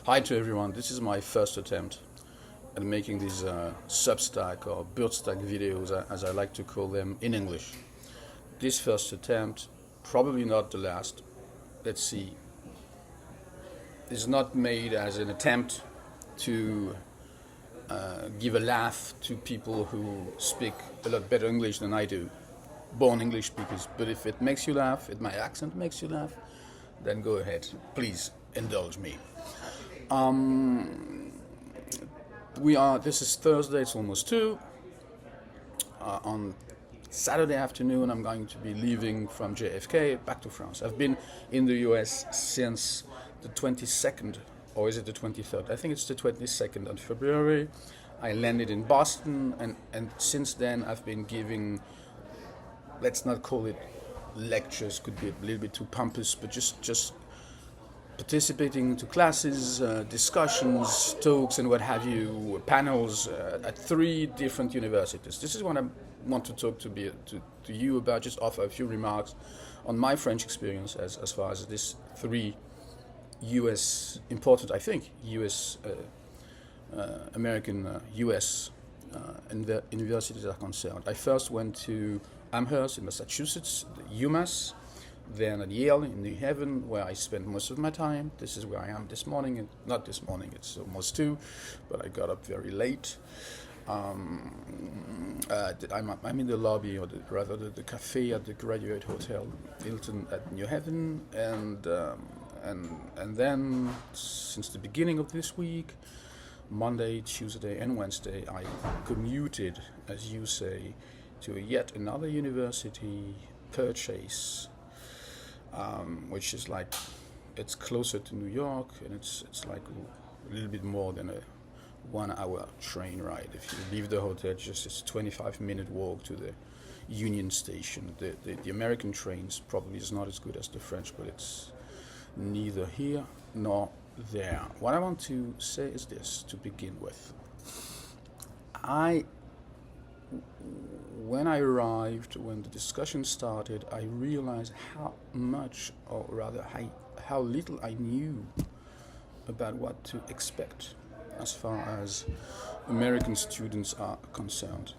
Hi to everyone, this is my first attempt at making these Substack or Burdstack videos, as I like to call them, in English. This first attempt, probably not the last, let's see, is not made as an attempt to give a laugh to people who speak a lot better English than I do, born English speakers. But if it makes you laugh, if my accent makes you laugh, then go ahead. Please indulge me. This is Thursday, it's almost 2. On Saturday afternoon, I'm going to be leaving from JFK back to France. I've been in the US since the 22nd, or is it the 23rd? I think it's the 22nd of February. I landed in Boston, and since then I've been giving, let's not call it lectures, could be a little bit too pompous, but just participating to classes, discussions, talks, and what have you, panels at 3 different universities. This is what I want to talk to you about, just offer a few remarks on my French experience as far as these 3 US, important, I think, US, American US universities are concerned. I first went to Amherst in Massachusetts, UMass, then at Yale in New Haven, where I spent most of my time. This is where I am this morning. Not this morning, it's almost 2, but I got up very late. I'm in the lobby, or the cafe at the Graduate Hotel Hilton at New Haven, and then since the beginning of this week, Monday, Tuesday, and Wednesday, I commuted, as you say, to yet another university, Purchase, which is like, it's closer to New York, and it's like a little bit more than a 1-hour train ride. If you leave the hotel, it's a 25-minute walk to the Union Station. The American trains probably is not as good as the French, but it's neither here nor there. What I want to say is this to begin with. When I arrived, when the discussion started, I realized how much, or rather how little I knew about what to expect as far as American students are concerned.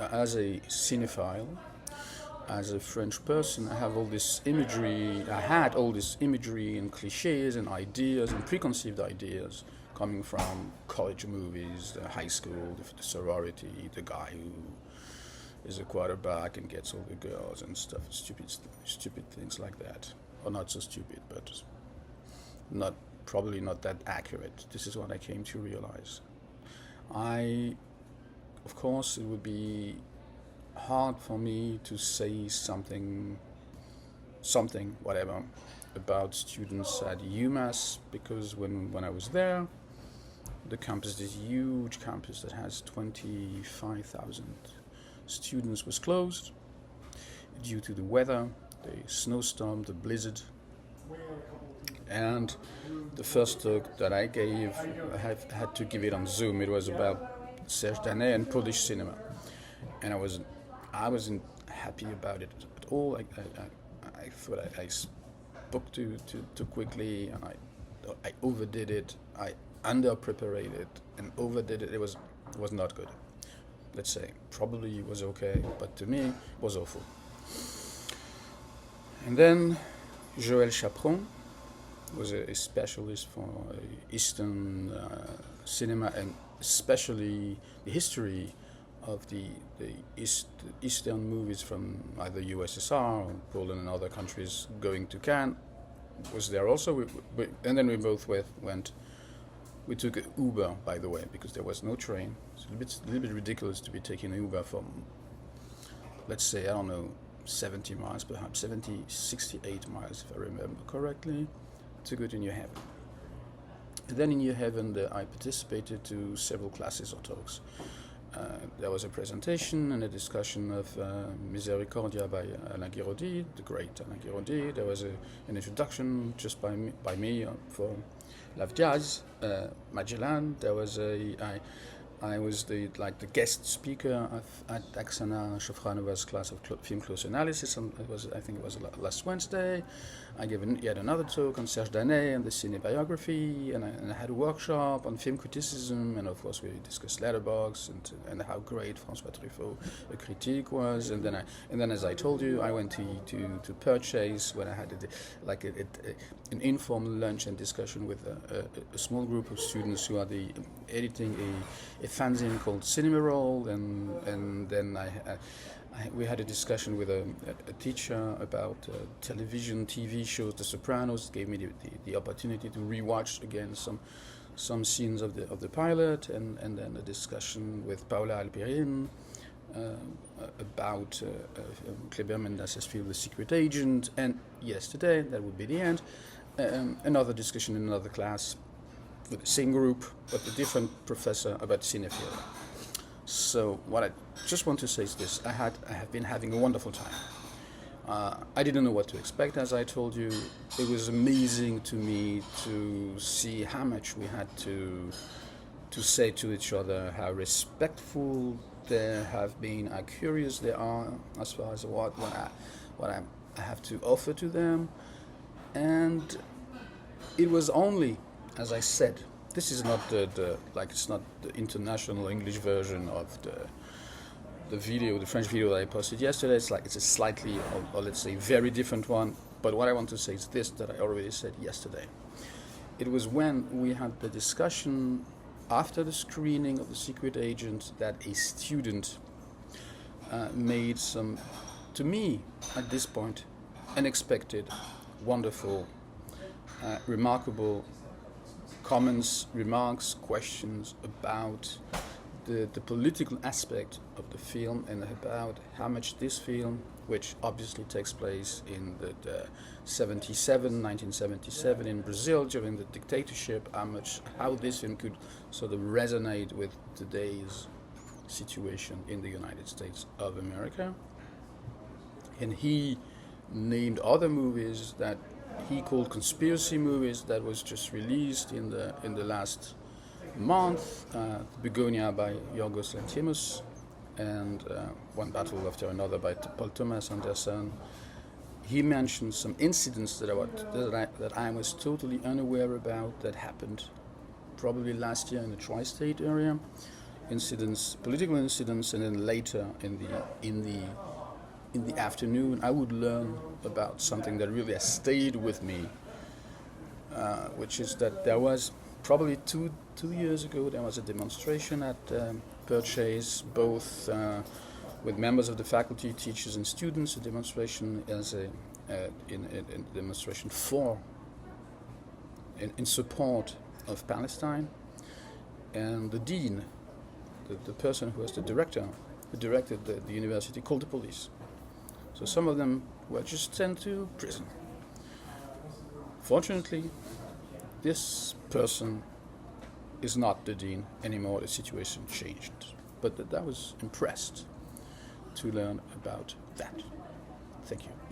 As a cinephile, as a French person, I had all this imagery and cliches and ideas and preconceived ideas coming from college movies, the high school, the sorority, the guy who is a quarterback and gets all the girls and stuff, stupid things like that. Or not so stupid, but probably not that accurate. This is what I came to realize. Of course, it would be hard for me to say something, whatever, about students at UMass, because when I was there, the campus, this huge campus that has 25,000 students, was closed due to the weather, the snowstorm, the blizzard. And the first talk that I gave, I had to give it on Zoom. It was about Serge Danet and Polish cinema, and I wasn't happy about it at all. I thought I spoke too quickly, and I overdid it. I under-prepared it and overdid it. It was not good. Let's say probably it was okay, but to me it was awful. And then Joël Chaperon was a specialist for Eastern cinema, and especially the history of the Eastern movies from either USSR or Poland and other countries going to Cannes. Was there also, and then we both went. We took an Uber, by the way, because there was no train. It's a little bit ridiculous to be taking an Uber from, let's say, I don't know, 70 miles, perhaps 68 miles, if I remember correctly, to go to New Haven. And then in New Haven, I participated to several classes or talks. There was a presentation and a discussion of Misericordia by Alain Guiraudie, the great Alain Guiraudie. There was an introduction just by me for Lavdiaz, Magellan. There was I was the guest speaker at Oksana Shafranova's class of film close analysis. And I think it was last Wednesday. I gave yet another talk on Serge Danet and the cinebiography, and I had a workshop on film criticism, and of course we discussed Letterboxd and how great François Truffaut, a critique, was, and then as I told you, I went to Purchase when I had an informal lunch and discussion with a small group of students who are editing a fanzine called Cinema Roll, and then we had a discussion with a teacher about television, TV shows, The Sopranos. It gave me the opportunity to rewatch again some scenes of the pilot, and then a discussion with Paola Alperin about Kleber Mendes's film The Secret Agent, and yesterday, that would be the end, another discussion in another class with the same group, but a different professor about cinephilia. So what I just want to say is this: I have been having a wonderful time. I didn't know what to expect, as I told you. It was amazing to me to see how much we had to say to each other, how respectful they have been, how curious they are as far as what I have to offer to them. And it was only, as I said, this is not it's not the international English version of the video, the French video that I posted yesterday. It's a slightly, or let's say, very different one. But what I want to say is this, that I already said yesterday. It was when we had the discussion after the screening of The Secret Agent that a student made some, to me at this point, unexpected, wonderful, remarkable comments, remarks, questions about the political aspect of the film, and about how much this film, which obviously takes place in the 1977 in Brazil during the dictatorship, how this film could sort of resonate with today's situation in the United States of America. And he named other movies that he called conspiracy movies that was just released in the last month, Begonia by Yorgos Lanthimos, and One Battle After Another by Paul Thomas Anderson. He mentioned some incidents that I was totally unaware about that happened probably last year in the tri-state area, political incidents, and then later in the afternoon I would learn about something that really has stayed with me, which is that there was probably two years ago there was a demonstration at Purchase, both with members of the faculty, teachers, and students. A demonstration demonstration in support of Palestine, and the dean, the person who was the director, who directed the university, called the police. So some of them were just sent to prison. Fortunately, this person is not the dean anymore. The situation changed. But I was impressed to learn about that. Thank you.